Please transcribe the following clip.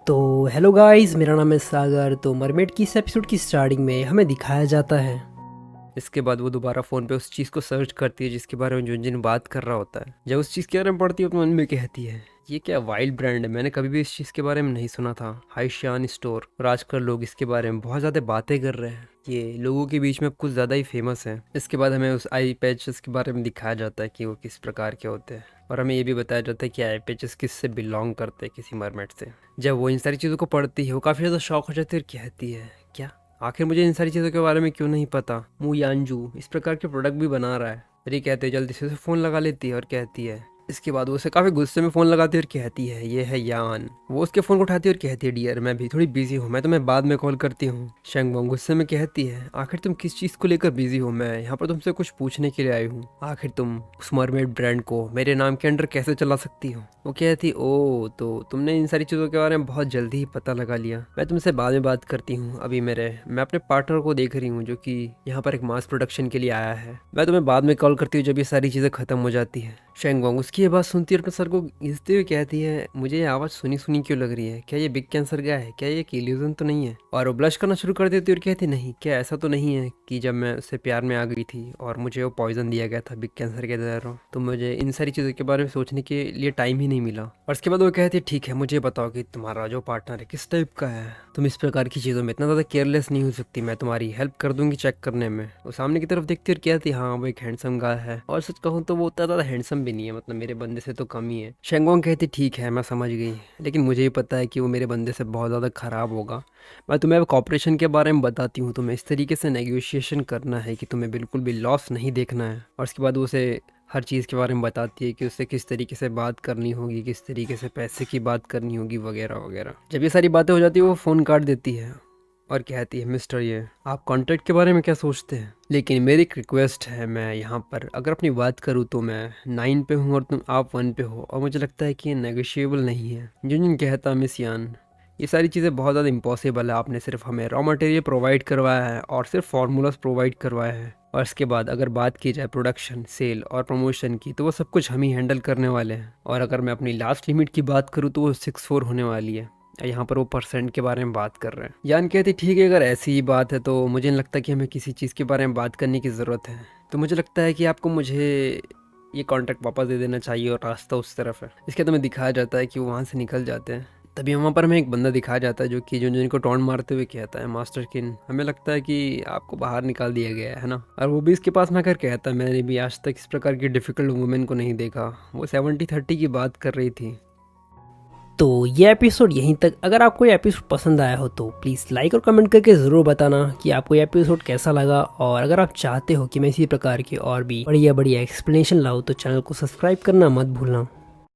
तो hello guys, मेरा नाम है सागर। तो मरमेड की इस एपिसोड की स्टार्टिंग में हमें दिखाया जाता है। इसके बाद वो दोबारा फ़ोन पे उस चीज़ को सर्च करती है जिसके बारे में जुनजिन बात कर रहा होता है। जब उस चीज़ के बारे में पढ़ती है तो मन में कहती है, ये क्या वाइल्ड ब्रांड है, मैंने कभी भी इस चीज़ के बारे में नहीं सुना था। हाईशान स्टोर, और आजकल लोग इसके बारे में बहुत ज़्यादा बातें कर रहे हैं। ये लोगों के बीच में कुछ ज़्यादा ही फेमस है। इसके बाद हमें उस आई पैचेस के बारे में दिखाया जाता है कि वो किस प्रकार के होते हैं, और हमें ये भी बताया जाता है कि आई पैचेस किससे बिलोंग करते हैं, किसी मरमेड से। जब वो इन सारी चीज़ों को पढ़ती है वो काफ़ी ज़्यादा शौक हो जाती है और कहती है, क्या आखिर मुझे इन सारी चीज़ों के बारे में क्यों नहीं पता। मु यानजू इस प्रकार के प्रोडक्ट भी बना रहा है। अरे कहते जल्दी से उसे फ़ोन लगा लेती है और कहती है। इसके बाद वो उसे काफ़ी गुस्से में फ़ोन लगाती है और कहती है, ये है यान। वो उसके फ़ोन को उठाती है और कहती है, डियर मैं भी थोड़ी बिजी हूँ, मैं तुम्हें बाद में कॉल करती हूँ। शेंगबोंग गुस्से में कहती है, आखिर तुम किस चीज़ को लेकर बिजी हो, मैं यहाँ पर तुमसे कुछ पूछने के लिए आई हूँ। आखिर तुम उस मरमेड ब्रांड को मेरे नाम के अंडर कैसे चला सकती हो। वो कहती, ओ तो तुमने इन सारी चीज़ों के बारे में बहुत जल्दी ही पता लगा लिया, मैं तुमसे बाद में बात करती हूँ। अभी मैं अपने पार्टनर को देख रही हूँ जो कि यहाँ पर एक मास प्रोडक्शन के लिए आया है। मैं तुम्हें बाद में कॉल करती हूँ जब ये सारी चीज़ें खत्म हो जाती है। शेंगोंग उसकी ये बात सुनती है और अपने सर को घिसते हुए कहती है, मुझे ये आवाज़ सुनी सुनी क्यों लग रही है, क्या ये बिग कैंसर का है, क्या ये एक इल्यूजन तो नहीं है। और वो ब्लश करना शुरू कर देती है और कहती, नहीं क्या ऐसा तो नहीं है कि जब मैं उससे प्यार में आ गई थी और मुझे वो पॉइजन दिया गया था बिग कैंसर के तरह, तो मुझे इन सारी चीज़ों के बारे में सोचने के लिए टाइम ही नहीं मिला। और उसके बाद वो कहती है, ठीक है मुझे बताओ कि तुम्हारा जो पार्टनर है किस टाइप का है, तुम इस प्रकार की चीज़ों में इतना ज़्यादा केयरलेस नहीं हो सकती, मैं तुम्हारी हेल्प कर दूंगी चेक करने में। वो सामने की तरफ देखती है और कहती है, हाँ वो एक हैंडसम गाय है, और सच कहूँ तो वो उतना ज़्यादा हैंडसम भी नहीं है, मतलब मेरे बंदे से तो कम ही है। शेंगोंग कहती, ठीक है मैं समझ गई, लेकिन मुझे ही पता है कि वो मेरे बंदे से बहुत ज़्यादा ख़राब होगा। मैं तुम्हें कॉपरेशन के बारे में बताती हूँ, तुम्हें इस तरीके से नेगोशिएशन करना है कि तुम्हें बिल्कुल भी लॉस नहीं देखना है। और उसके बाद वो उसे हर चीज़ के बारे में बताती है कि उससे किस तरीके से बात करनी होगी, किस तरीके से पैसे की बात करनी होगी, वगैरह वगैरह। जब ये सारी बातें हो जाती है वो फ़ोन काट देती है और कहती है, मिस्टर ये आप कॉन्ट्रैक्ट के बारे में क्या सोचते हैं, लेकिन मेरी एक रिक्वेस्ट है, मैं यहाँ पर अगर अपनी बात करूँ तो मैं 9 पे हूँ और तुम आप 1 पे हो, और मुझे लगता है कि ये नेगोशिएबल नहीं है। जुनजुन कहता, मिस यान ये सारी चीज़ें बहुत ज़्यादा इम्पॉसिबल है, आपने सिर्फ हमें रॉ मटेरियल प्रोवाइड करवाया है और सिर्फ फार्मूलाज प्रोवाइड करवाया है, और इसके बाद अगर बात की जाए प्रोडक्शन, सेल और प्रमोशन की तो वो सब कुछ हम ही हैंडल करने वाले हैं। और अगर मैं अपनी लास्ट लिमिट की बात करूँ तो वो 6-4 होने वाली है। यहाँ पर वो परसेंट के बारे में बात कर रहे हैं। यान कहती, ठीक है अगर ऐसी ही बात है तो मुझे नहीं लगता कि हमें किसी चीज़ के बारे में बात करने की ज़रूरत है। तो मुझे लगता है कि आपको मुझे ये कॉन्ट्रैक्ट वापस दे देना चाहिए, और रास्ता उस तरफ है। इसके तो हमें दिखाया जाता है कि वो वहाँ से निकल जाते हैं। तभी वहाँ पर हमें एक बंदा दिखाया जाता है जो कि जिनको टॉन्ट मारते हुए कहता है, मास्टर किन हमें लगता है कि आपको बाहर निकाल दिया गया है ना। और वो भी इसके पास में आकर कहता है, मैंने भी आज तक इस प्रकार की डिफ़िकल्ट वुमेन को नहीं देखा। वो 70-30 की बात कर रही थी। तो ये एपिसोड यहीं तक। अगर आपको ये एपिसोड पसंद आया हो तो प्लीज़ लाइक और कमेंट करके ज़रूर बताना कि आपको ये एपिसोड कैसा लगा। और अगर आप चाहते हो कि मैं इसी प्रकार की और भी बढ़िया बढ़िया एक्सप्लेनेशन लाऊं तो चैनल को सब्सक्राइब करना मत भूलना।